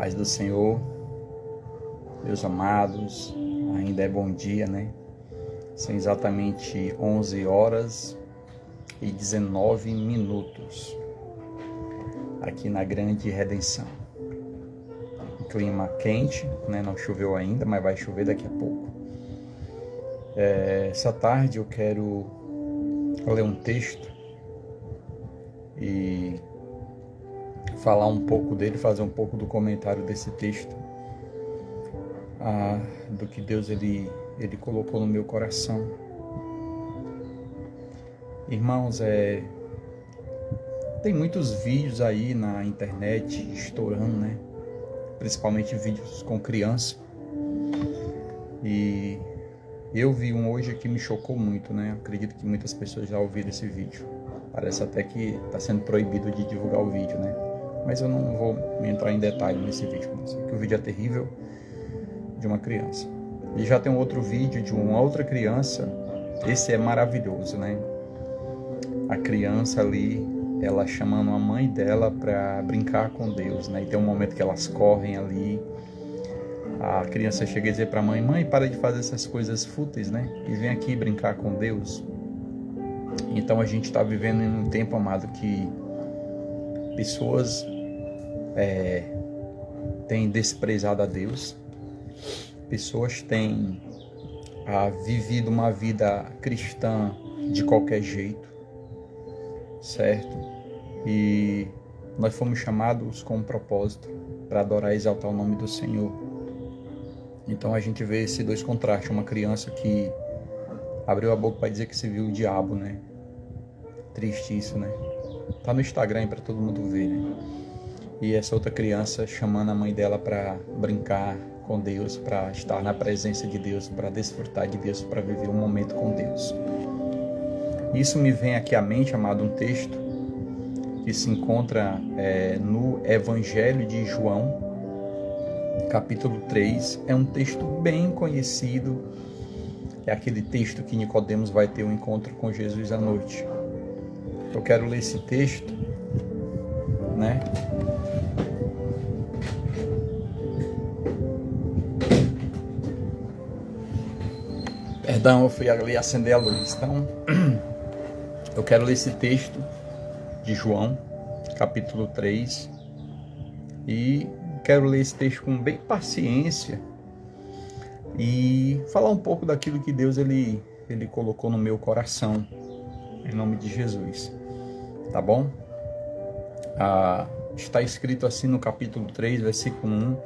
Paz do Senhor, meus amados, ainda é bom dia, né? São exatamente 11 horas e 19 minutos aqui na Grande Redenção. Um clima quente, né? Não choveu ainda, mas vai chover daqui a pouco. Essa tarde eu quero ler um texto e falar um pouco dele, fazer um pouco do comentário desse texto, do que Deus ele colocou no meu coração. Irmãos, tem muitos vídeos aí na internet estourando, né? Principalmente vídeos com criança. E eu vi um hoje que me chocou muito, né? Acredito que muitas pessoas já ouviram esse vídeo. Parece até que está sendo proibido de divulgar o vídeo, né? Mas eu não vou entrar em detalhe nesse vídeo, porque o vídeo é terrível, de uma criança. E já tem um outro vídeo de uma outra criança, esse é maravilhoso, né? A criança ali, ela chamando a mãe dela para brincar com Deus, né? E tem um momento que elas correm ali, a criança chega a dizer para a mãe: mãe, para de fazer essas coisas fúteis, né? E vem aqui brincar com Deus. Então a gente está vivendo em um tempo, amado, que pessoas têm desprezado a Deus, pessoas têm vivido uma vida cristã de qualquer jeito, certo? E nós fomos chamados com um propósito para adorar e exaltar o nome do Senhor. Então a gente vê esses dois contrastes, uma criança que abriu a boca para dizer que se viu o diabo, né? Triste isso, né? Tá no Instagram para todo mundo ver, né? E essa outra criança chamando a mãe dela para brincar com Deus, para estar na presença de Deus, para desfrutar de Deus, para viver um momento com Deus. Isso me vem aqui à mente, amado, um texto que se encontra no Evangelho de João, capítulo 3. É um texto bem conhecido, é aquele texto que Nicodemos vai ter um encontro com Jesus à noite. Eu quero ler esse texto, né? Perdão, eu fui ali acender a luz. Então, eu quero ler esse texto de João, capítulo 3, e quero ler esse texto com bem paciência e falar um pouco daquilo que Deus ele colocou no meu coração, em nome de Jesus, tá bom? Está escrito assim no capítulo 3, versículo 1.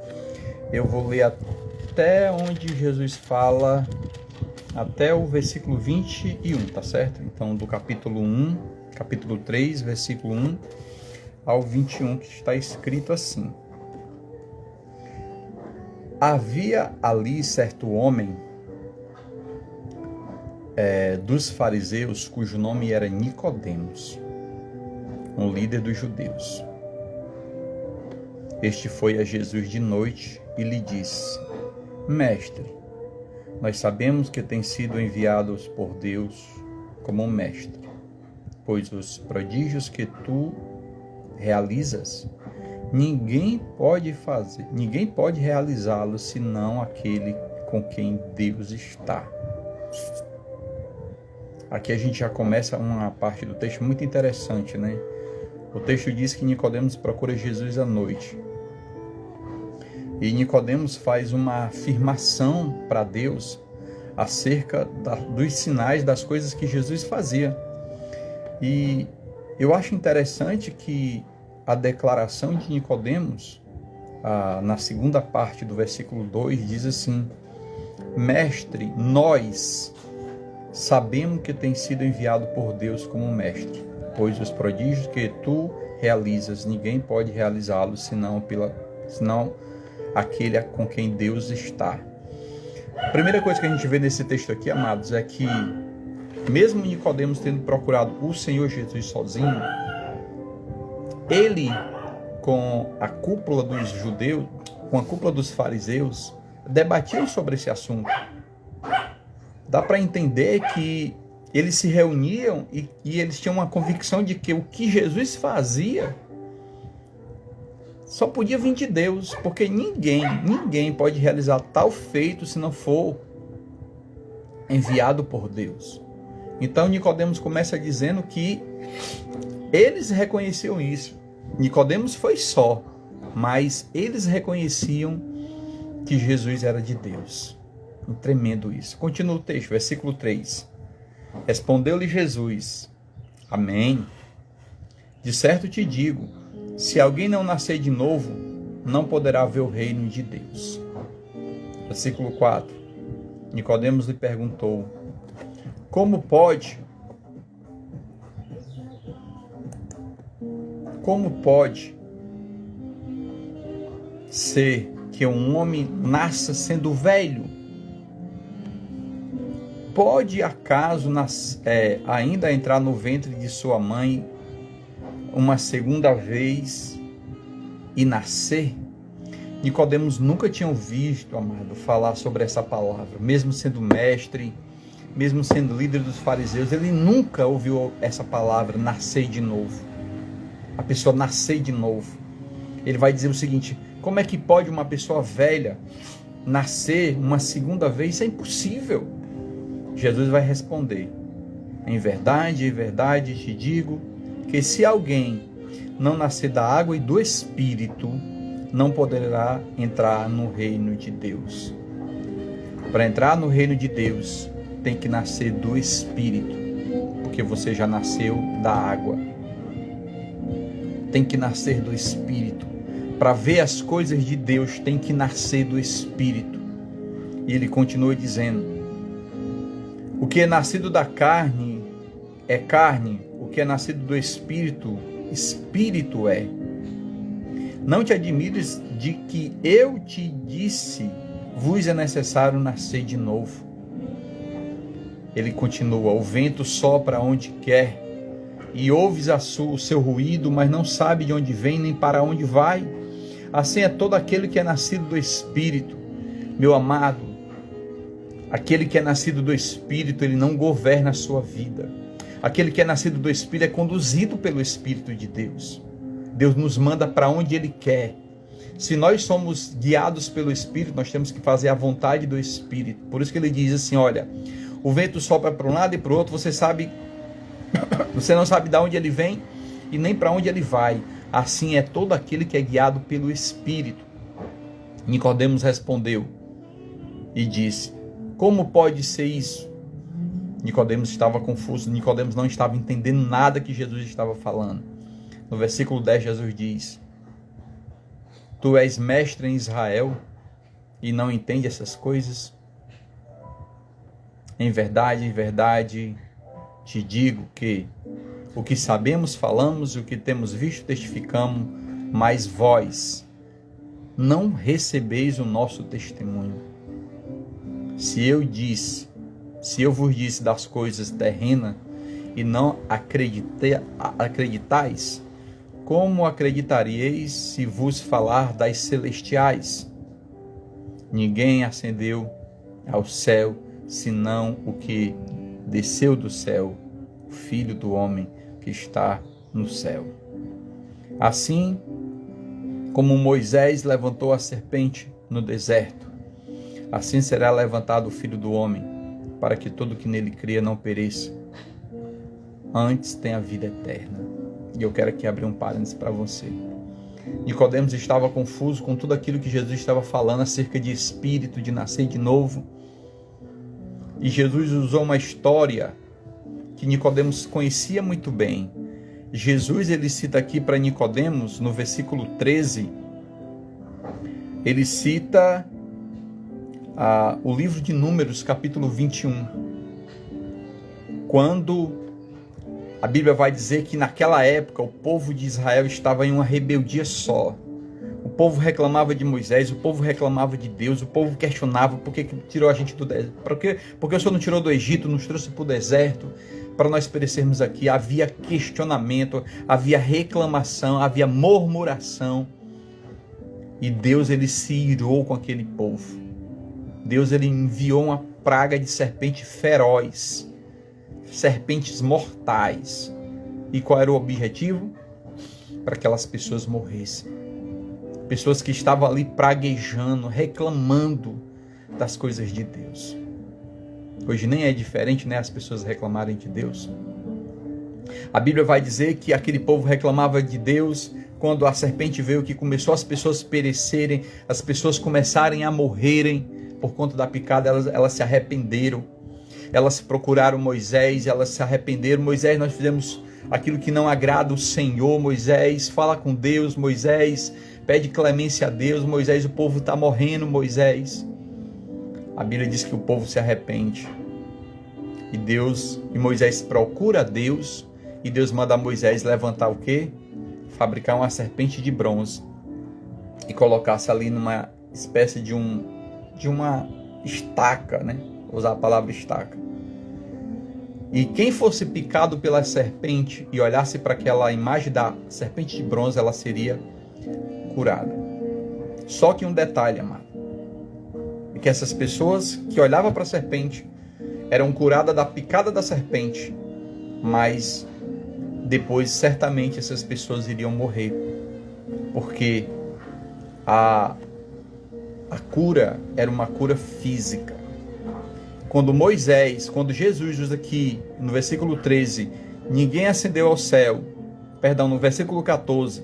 Eu vou ler até onde Jesus fala, até o versículo 21, tá certo? Então, do capítulo 3, versículo 1 ao 21, que está escrito assim: havia ali certo homem dos fariseus, cujo nome era Nicodemos, um líder dos judeus. Este foi a Jesus de noite e lhe disse: mestre, nós sabemos que tens sido enviados por Deus como um mestre, pois os prodígios que tu realizas, ninguém pode realizá-los senão aquele com quem Deus está. Aqui a gente já começa uma parte do texto muito interessante, né? O texto diz que Nicodemos procura Jesus à noite. E Nicodemos faz uma afirmação para Deus acerca dos sinais, das coisas que Jesus fazia. E eu acho interessante que a declaração de Nicodemos, na segunda parte do versículo 2, diz assim: mestre, nós sabemos que tem sido enviado por Deus como mestre, pois os prodígios que tu realizas, ninguém pode realizá-los senão aquele com quem Deus está. A primeira coisa que a gente vê nesse texto aqui, amados, é que mesmo Nicodemos tendo procurado o Senhor Jesus sozinho, ele, com a cúpula dos judeus, com a cúpula dos fariseus, debatiam sobre esse assunto. Dá para entender que eles se reuniam e eles tinham uma convicção de que o que Jesus fazia Só podia vir de Deus, porque ninguém pode realizar tal feito se não for enviado por Deus. Então Nicodemos começa dizendo que eles reconheciam isso. Nicodemos foi só, mas eles reconheciam que Jesus era de Deus. Tremendo isso. Continua o texto, versículo 3. Respondeu-lhe Jesus: Amém. De certo te digo, se alguém não nascer de novo, não poderá ver o reino de Deus. Versículo 4. Nicodemos lhe perguntou: Como pode ser que um homem nasça sendo velho? Pode acaso ainda entrar no ventre de sua mãe uma segunda vez e nascer? Nicodemos nunca tinha visto, amado, falar sobre essa palavra, mesmo sendo mestre, mesmo sendo líder dos fariseus, ele nunca ouviu essa palavra, nascer de novo. A pessoa nascer de novo. Ele vai dizer o seguinte: como é que pode uma pessoa velha nascer uma segunda vez? Isso é impossível. Jesus vai responder: em verdade te digo, que se alguém não nascer da água e do Espírito, não poderá entrar no reino de Deus. Para entrar no reino de Deus, tem que nascer do Espírito, porque você já nasceu da água. Tem que nascer do Espírito. Para ver as coisas de Deus, tem que nascer do Espírito. E ele continua dizendo: o que é nascido da carne é carne, o que é nascido do Espírito, Espírito é. Não te admires de que eu te disse, vos é necessário nascer de novo. Ele continua: o vento sopra onde quer, e ouves o seu ruído, mas não sabe de onde vem nem para onde vai. Assim é todo aquele que é nascido do Espírito. Meu amado, aquele que é nascido do Espírito, ele não governa a sua vida. Aquele que é nascido do Espírito é conduzido pelo Espírito de Deus. Deus nos manda para onde Ele quer. Se nós somos guiados pelo Espírito, nós temos que fazer a vontade do Espírito. Por isso que Ele diz assim: olha, o vento sopra para um lado e para o outro, você não sabe de onde ele vem e nem para onde ele vai. Assim é todo aquele que é guiado pelo Espírito. Nicodemos respondeu e disse: como pode ser isso? Nicodemos estava confuso, Nicodemos não estava entendendo nada que Jesus estava falando. No versículo 10, Jesus diz: tu és mestre em Israel e não entende essas coisas? Em verdade, te digo que o que sabemos falamos, e o que temos visto testificamos, mas vós não recebeis o nosso testemunho. Se eu vos disse das coisas terrenas e não acreditais, como acreditaríeis se vos falar das celestiais? Ninguém ascendeu ao céu, senão o que desceu do céu, o Filho do Homem que está no céu. Assim como Moisés levantou a serpente no deserto, assim será levantado o Filho do Homem, para que todo que nele cria não pereça, antes tenha vida eterna. E eu quero aqui abrir um parênteses para você. Nicodemos estava confuso com tudo aquilo que Jesus estava falando acerca de Espírito, de nascer de novo. E Jesus usou uma história que Nicodemos conhecia muito bem. Jesus, ele cita aqui para Nicodemos, no versículo 13, ele cita o livro de Números, capítulo 21, quando a Bíblia vai dizer que naquela época o povo de Israel estava em uma rebeldia só. O povo reclamava de Moisés, o povo reclamava de Deus, o povo questionava por que tirou a gente do deserto. Porque o Senhor não tirou do Egito, nos trouxe para o deserto, para nós perecermos aqui. Havia questionamento, havia reclamação, havia murmuração. E Deus, ele se irou com aquele povo. Deus, ele enviou uma praga de serpente feroz, serpentes mortais. E qual era o objetivo? Para que aquelas pessoas morressem. Pessoas que estavam ali praguejando, reclamando das coisas de Deus. Hoje nem é diferente, né? As pessoas reclamarem de Deus. A Bíblia vai dizer que aquele povo reclamava de Deus quando a serpente veio, que começou as pessoas perecerem, as pessoas começarem a morrerem por conta da picada, elas se arrependeram. Elas procuraram Moisés, elas se arrependeram. Moisés, nós fizemos aquilo que não agrada o Senhor. Moisés, fala com Deus. Moisés, pede clemência a Deus. Moisés, o povo está morrendo. Moisés. A Bíblia diz que o povo se arrepende. E Moisés procura Deus. E Deus manda Moisés levantar o quê? Fabricar uma serpente de bronze. E colocar-se ali numa espécie de uma estaca, né? Vou usar a palavra estaca. E quem fosse picado pela serpente e olhasse para aquela imagem da serpente de bronze, ela seria curada. Só que um detalhe, amado, é que essas pessoas que olhavam para a serpente eram curadas da picada da serpente, mas depois certamente essas pessoas iriam morrer, porque a cura era uma cura física. Quando Jesus usa aqui no versículo 13, ninguém ascendeu ao céu, no versículo 14,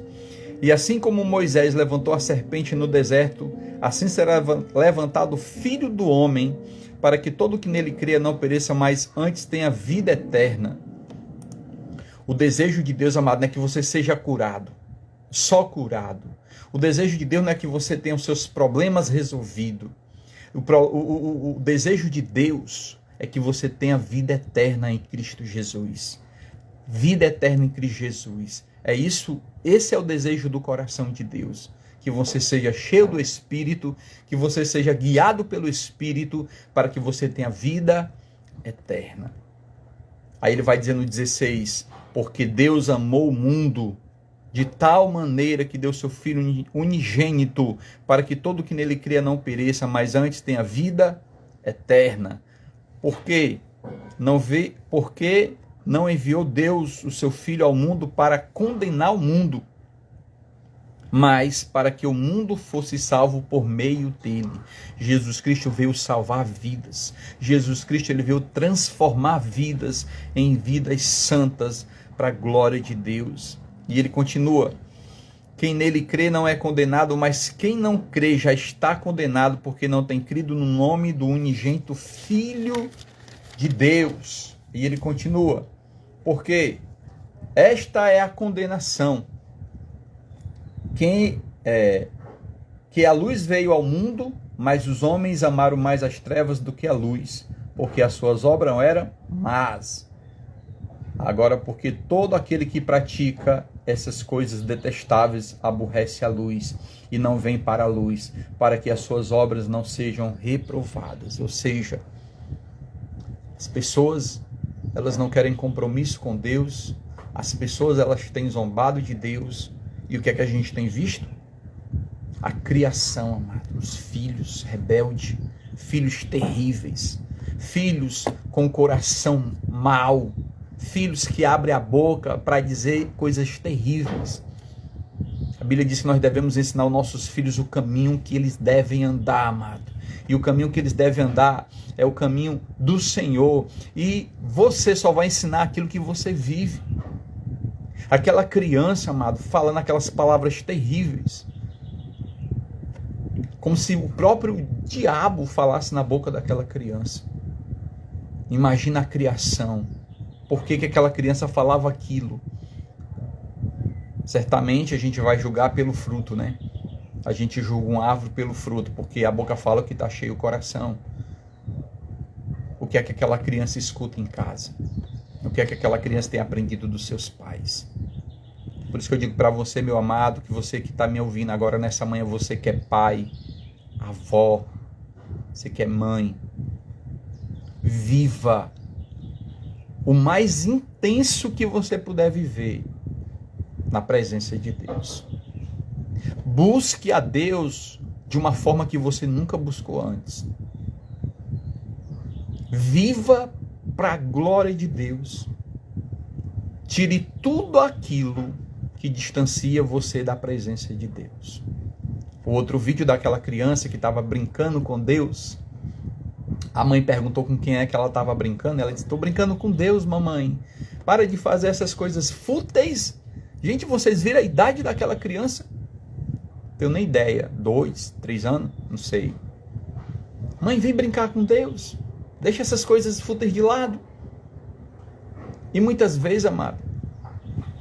e assim como Moisés levantou a serpente no deserto, assim será levantado o Filho do Homem, para que todo que nele cria não pereça, mas antes tenha vida eterna. O desejo de Deus, amado, não é que você seja curado, só curado. O desejo de Deus não é que você tenha os seus problemas resolvidos. O desejo de Deus é que você tenha vida eterna em Cristo Jesus. Vida eterna em Cristo Jesus. Esse é o desejo do coração de Deus. Que você seja cheio do Espírito, que você seja guiado pelo Espírito, para que você tenha vida eterna. Aí ele vai dizer no 16, porque Deus amou o mundo de tal maneira que deu seu Filho unigênito, para que todo que nele cria não pereça, mas antes tenha vida eterna. Porque não enviou Deus o seu Filho ao mundo para condenar o mundo, mas para que o mundo fosse salvo por meio dele. Jesus Cristo veio salvar vidas. Jesus Cristo ele veio transformar vidas em vidas santas para a glória de Deus. E ele continua, quem nele crê não é condenado, mas quem não crê já está condenado, porque não tem crido no nome do unigênito Filho de Deus. E ele continua, porque esta é a condenação, que a luz veio ao mundo, mas os homens amaram mais as trevas do que a luz, porque as suas obras eram más. Agora, porque todo aquele que pratica essas coisas detestáveis aborrece a luz e não vem para a luz, para que as suas obras não sejam reprovadas. Ou seja, as pessoas, elas não querem compromisso com Deus, as pessoas, elas têm zombado de Deus, e o que é que a gente tem visto? A criação, amado, os filhos rebeldes, filhos terríveis, filhos com coração mau, filhos que abrem a boca para dizer coisas terríveis. A Bíblia diz que nós devemos ensinar aos nossos filhos o caminho que eles devem andar, amado. E o caminho que eles devem andar é o caminho do Senhor. E você só vai ensinar aquilo que você vive. Aquela criança, amado, falando aquelas palavras terríveis, como se o próprio diabo falasse na boca daquela criança. Imagina a criação. Por que aquela criança falava aquilo? Certamente a gente vai julgar pelo fruto, né? A gente julga uma árvore pelo fruto, porque a boca fala que está cheio o coração. O que é que aquela criança escuta em casa? O que é que aquela criança tem aprendido dos seus pais? Por isso que eu digo para você, meu amado, que você que está me ouvindo agora nessa manhã, você que é pai, avó, você que é mãe, viva o mais intenso que você puder viver na presença de Deus. Busque a Deus de uma forma que você nunca buscou antes. Viva para a glória de Deus. Tire tudo aquilo que distancia você da presença de Deus. O outro vídeo daquela criança que estava brincando com Deus. A mãe perguntou com quem é que ela estava brincando. Ela disse, estou brincando com Deus, mamãe. Para de fazer essas coisas fúteis. Gente, vocês viram a idade daquela criança? Tenho nem ideia. 2, 3 anos? Não sei. Mãe, vem brincar com Deus. Deixa essas coisas fúteis de lado. E muitas vezes, amado,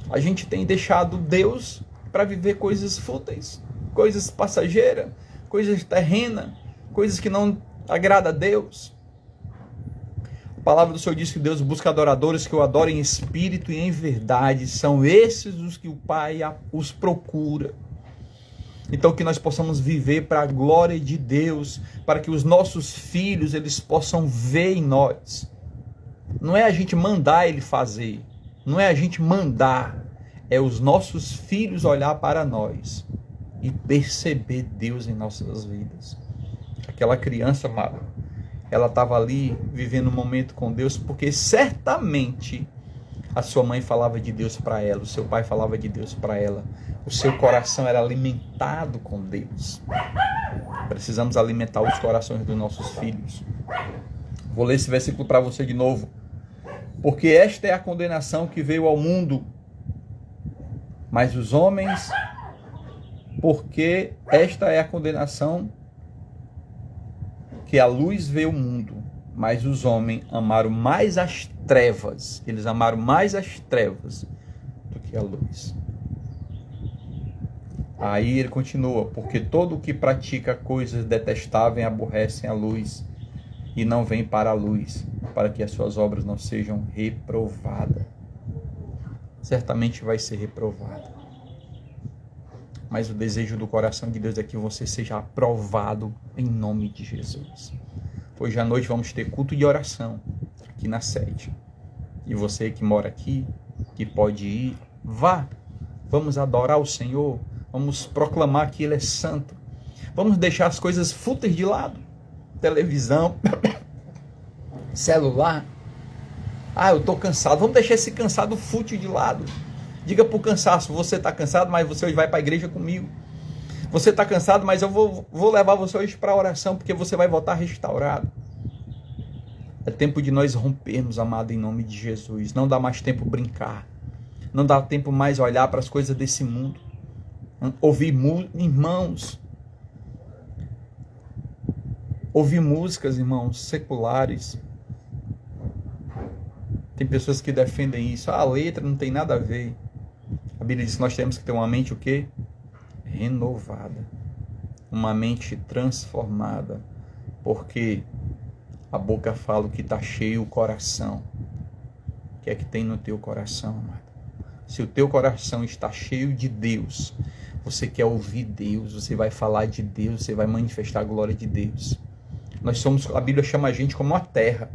a gente tem deixado Deus para viver coisas fúteis, coisas passageiras, coisas terrenas, coisas que não agradam a Deus. A palavra do Senhor diz que Deus busca adoradores que o adorem em espírito e em verdade. São esses os que o Pai os procura. Então que nós possamos viver para a glória de Deus, para que os nossos filhos eles possam ver em nós. Não é a gente mandar ele fazer, não é a gente mandar, é os nossos filhos olhar para nós e perceber Deus em nossas vidas. Aquela criança, amada, ela estava ali vivendo um momento com Deus, porque certamente a sua mãe falava de Deus para ela, o seu pai falava de Deus para ela, o seu coração era alimentado com Deus. Precisamos alimentar os corações dos nossos filhos. Vou ler esse versículo para você de novo. Porque esta é a condenação que veio ao mundo, mas os homens, porque esta é a condenação que a luz veio ao mundo, mas os homens amaram mais as trevas, eles amaram mais as trevas do que a luz. Aí ele continua, porque todo o que pratica coisas detestáveis aborrecem a luz e não vem para a luz, para que as suas obras não sejam reprovadas. Certamente vai ser reprovada. Mas o desejo do coração de Deus é que você seja aprovado em nome de Jesus. Hoje à noite vamos ter culto de oração aqui na sede. E você que mora aqui, que pode ir, vá. Vamos adorar o Senhor. Vamos proclamar que Ele é santo. Vamos deixar as coisas fúteis de lado. Televisão, celular. Eu estou cansado. Vamos deixar esse cansado fútil de lado. Diga para o cansaço, você está cansado, mas você hoje vai para a igreja comigo. Você está cansado, mas eu vou levar você hoje para a oração, porque você vai voltar restaurado. É tempo de nós rompermos, amado, em nome de Jesus. Não dá mais tempo brincar. Não dá tempo mais olhar para as coisas desse mundo. Ouvir irmãos. Ouvir músicas, irmãos, seculares. Tem pessoas que defendem isso. A letra não tem nada a ver. A Bíblia diz que nós temos que ter uma mente o quê? Renovada. Uma mente transformada. Porque a boca fala o que está cheio o coração. O que é que tem no teu coração, amado? Se o teu coração está cheio de Deus, você quer ouvir Deus, você vai falar de Deus, você vai manifestar a glória de Deus. Nós somos, a Bíblia chama a gente como uma terra.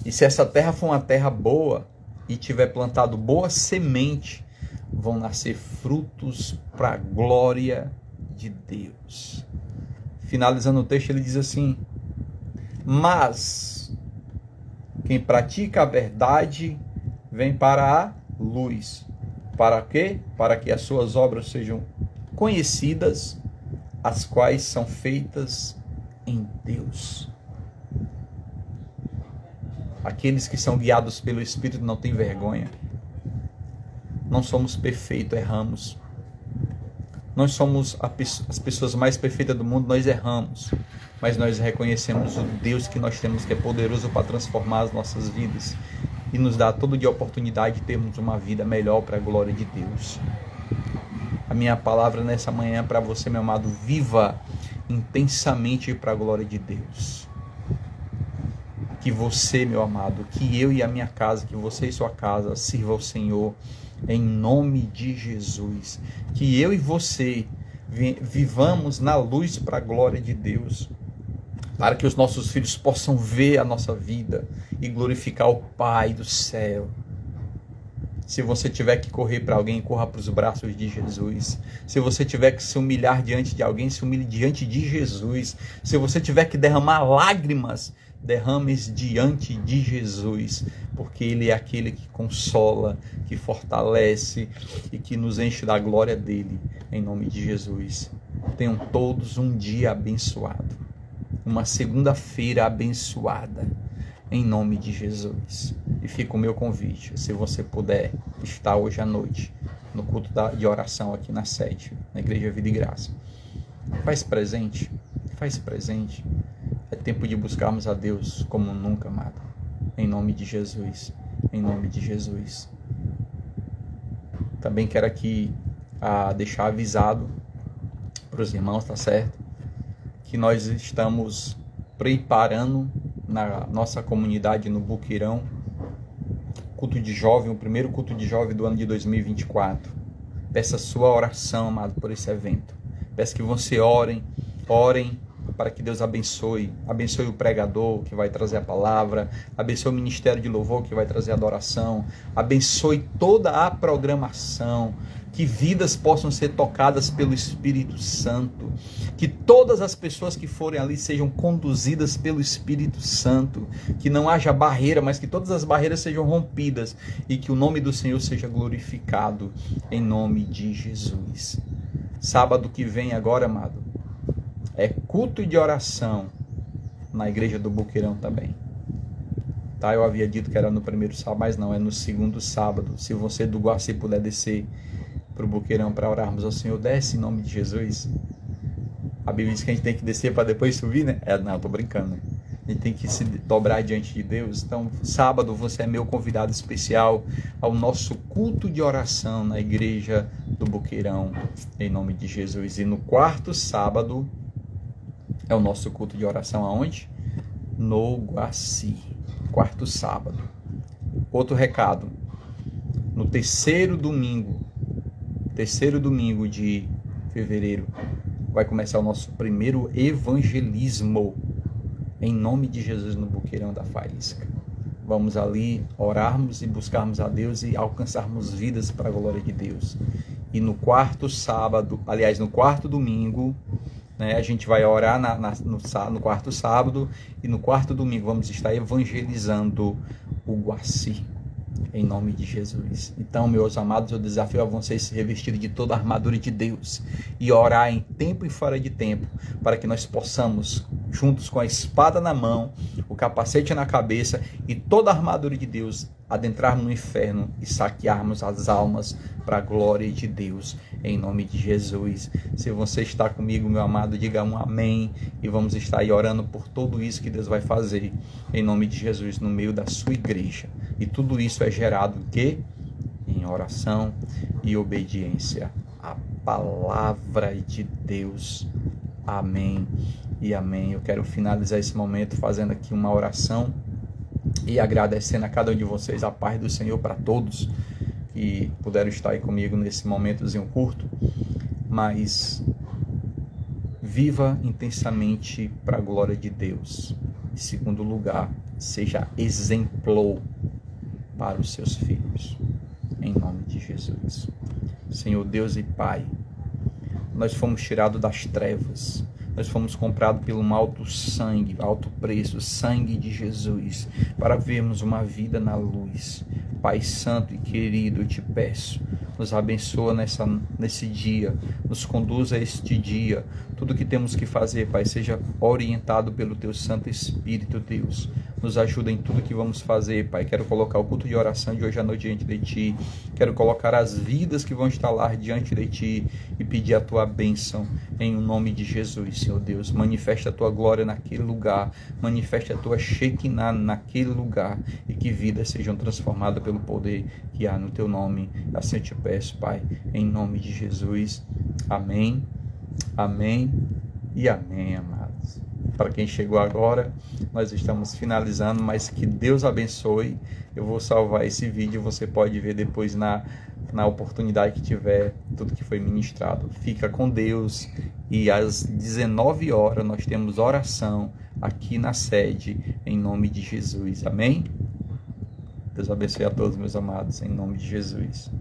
E se essa terra for uma terra boa e tiver plantado boa semente, vão nascer frutos para a glória de Deus. Finalizando o texto, ele diz assim: mas quem pratica a verdade vem para a luz. Para quê? Para que as suas obras sejam conhecidas, as quais são feitas em Deus. Aqueles que são guiados pelo Espírito não têm vergonha. Não somos perfeitos, erramos. Nós somos as pessoas mais perfeitas do mundo, nós erramos. Mas nós reconhecemos o Deus que nós temos, que é poderoso para transformar as nossas vidas e nos dá todo dia a oportunidade de termos uma vida melhor para a glória de Deus. A minha palavra nessa manhã para você, meu amado: viva intensamente para a glória de Deus. Que você, meu amado, que eu e a minha casa, que você e sua casa sirva ao Senhor em nome de Jesus. Que eu e você vivamos na luz para a glória de Deus, para que os nossos filhos possam ver a nossa vida e glorificar o Pai do céu. Se você tiver que correr para alguém, corra para os braços de Jesus. Se você tiver que se humilhar diante de alguém, se humilhe diante de Jesus. Se você tiver que derramar lágrimas, derrames diante de Jesus, porque Ele é aquele que consola, que fortalece e que nos enche da glória dEle, em nome de Jesus. Tenham todos um dia abençoado, uma segunda-feira abençoada, em nome de Jesus. E fica o meu convite, se você puder estar hoje à noite no culto de oração aqui na sede, na Igreja Vida e Graça. Faz presente. É tempo de buscarmos a Deus como nunca, amado. Em nome de Jesus. Em nome de Jesus. Também quero aqui deixar avisado para os irmãos, tá certo? Que nós estamos preparando na nossa comunidade no Boqueirão, culto de jovem, o primeiro culto de jovem do ano de 2024. Peça sua oração, amado, por esse evento. Peço que você orem para que Deus abençoe o pregador que vai trazer a palavra, abençoe o ministério de louvor que vai trazer a adoração, abençoe toda a programação, que vidas possam ser tocadas pelo Espírito Santo, que todas as pessoas que forem ali sejam conduzidas pelo Espírito Santo, que não haja barreira, mas que todas as barreiras sejam rompidas e que o nome do Senhor seja glorificado em nome de Jesus. Sábado que vem agora, amado, é culto de oração na Igreja do Boqueirão também. Tá? Eu havia dito que era no primeiro sábado, mas não, é no segundo sábado. Se você do Guaci puder descer para o Boqueirão para orarmos ao Senhor, desce em nome de Jesus. A Bíblia diz que a gente tem que descer para depois subir, né? Não, tô brincando, né? A gente tem que se dobrar diante de Deus. Então, sábado você é meu convidado especial ao nosso culto de oração na Igreja do Boqueirão, em nome de Jesus. E no quarto sábado é o nosso culto de oração aonde? No Guaci. Quarto sábado. Outro recado. No terceiro domingo de fevereiro, vai começar o nosso primeiro evangelismo, em nome de Jesus, no Boqueirão da Faísca. Vamos ali orarmos e buscarmos a Deus e alcançarmos vidas para a glória de Deus. E no quarto sábado, aliás, no quarto domingo, né, a gente vai orar no quarto sábado, e no quarto domingo vamos estar evangelizando o Guaci, em nome de Jesus. Então, meus amados, eu desafio a vocês se revestirem de toda a armadura de Deus e orar em tempo e fora de tempo, para que nós possamos, juntos com a espada na mão, o capacete na cabeça e toda a armadura de Deus, adentrarmos no inferno e saquearmos as almas para a glória de Deus, em nome de Jesus. Se você está comigo, meu amado, diga um amém, e vamos estar aí orando por tudo isso que Deus vai fazer, em nome de Jesus, no meio da sua igreja. E tudo isso é gerado em oração e obediência à palavra de Deus. Amém e amém. Eu quero finalizar esse momento fazendo aqui uma oração e agradecendo a cada um de vocês a paz do Senhor para todos que puderam estar aí comigo nesse momentozinho curto, mas viva intensamente para a glória de Deus. Em segundo lugar, seja exemplo para os seus filhos, em nome de Jesus. Senhor Deus e Pai, nós fomos tirados das trevas, nós fomos comprados pelo um alto sangue, alto preço, sangue de Jesus, para vermos uma vida na luz. Pai Santo e querido, eu te peço, nos abençoa nesse dia, nos conduza a este dia. Tudo que temos que fazer, Pai, seja orientado pelo Teu Santo Espírito, Deus. Nos ajuda em tudo que vamos fazer, Pai. Quero colocar o culto de oração de hoje à noite diante de Ti. Quero colocar as vidas que vão estar lá diante de Ti e pedir a Tua bênção em nome de Jesus, Senhor Deus. Manifesta a Tua glória naquele lugar. Manifesta a Tua Shekinah naquele lugar e que vidas sejam transformadas pelo poder que há no Teu nome. Assim eu te peço, Pai, em nome de Jesus. Amém, amém e amém, amados. Para quem chegou agora, nós estamos finalizando, mas que Deus abençoe. Eu vou salvar esse vídeo, você pode ver depois na oportunidade que tiver, tudo que foi ministrado. Fica com Deus, e às 19 horas nós temos oração aqui na sede, em nome de Jesus. Amém? Deus abençoe a todos, meus amados, em nome de Jesus.